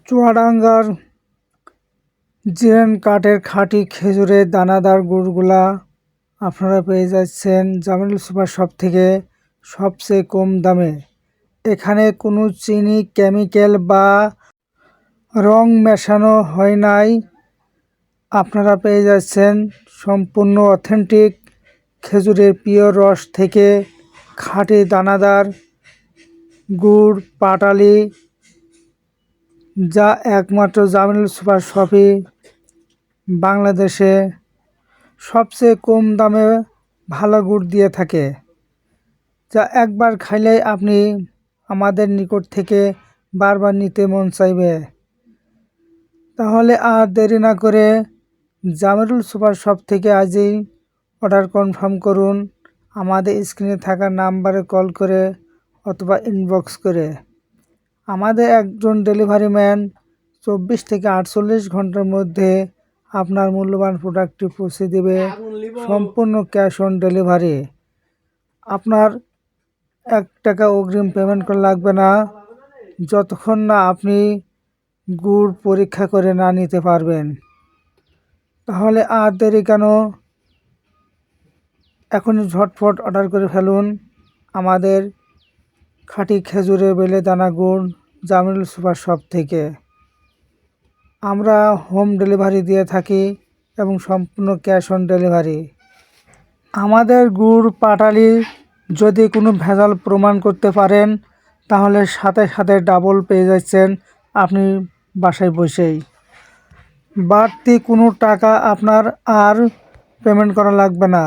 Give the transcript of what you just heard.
চুয়াডাঙ্গার জিরেন কাঠের খাঁটি খেজুরের দানাদার গুড়গুলা আপনারা পেয়ে যাচ্ছেন জামিল সুপার শপ থেকে সবচেয়ে কম দামে। এখানে কোনো চিনি, কেমিক্যাল বা রং মেশানো হয় নাই। আপনারা পেয়ে যাচ্ছেন সম্পূর্ণ অথেন্টিক খেজুরের পিওর রস থেকে খাঁটি দানাদার গুড় পাটালি, যা একমাত্র জামিল সুপার শপই বাংলাদেশে সবচেয়ে কম দামে ভালো গুড় দিয়ে থাকে, যা একবার খাইলেই আপনি আমাদের নিকট থেকে বারবার নিতে মন চাইবে। তাহলে আর দেরি না করে জামিল সুপার শপ থেকে আজই অর্ডার কনফার্ম করুন আমাদের স্ক্রিনে থাকা নাম্বারে কল করে অথবা ইনবক্স করে। আমাদের একজন ডেলিভারি ম্যান 24 থেকে 48 ঘন্টার মধ্যে আপনার মূল্যবান প্রোডাক্টটি পৌঁছে দেবে, সম্পূর্ণ ক্যাশ অন ডেলিভারি। আপনার 1 টাকা অগ্রিম পেমেন্ট করা লাগবে না, যতক্ষণ না আপনি গুড় পরীক্ষা করে না নিতে পারবেন। তাহলে আর দেরি কেন, এখনই ঝটফট অর্ডার করে ফেলুন আমাদের খাঁটি খেজুরের বেলে দানা গুড় জামিল সুপার শপ থেকে। আমরা হোম ডেলিভারি দিয়ে থাকি এবং সম্পূর্ণ ক্যাশ অন ডেলিভারি। আমাদের গুড় পাটালি যদি কোনো ভেজাল প্রমাণ করতে পারেন তাহলে সাথে সাথে ডাবল পেয়ে যাচ্ছেন আপনি বাসায় বসেই। বাড়তি কোনো টাকা আপনার আর পেমেন্ট করা লাগবে না।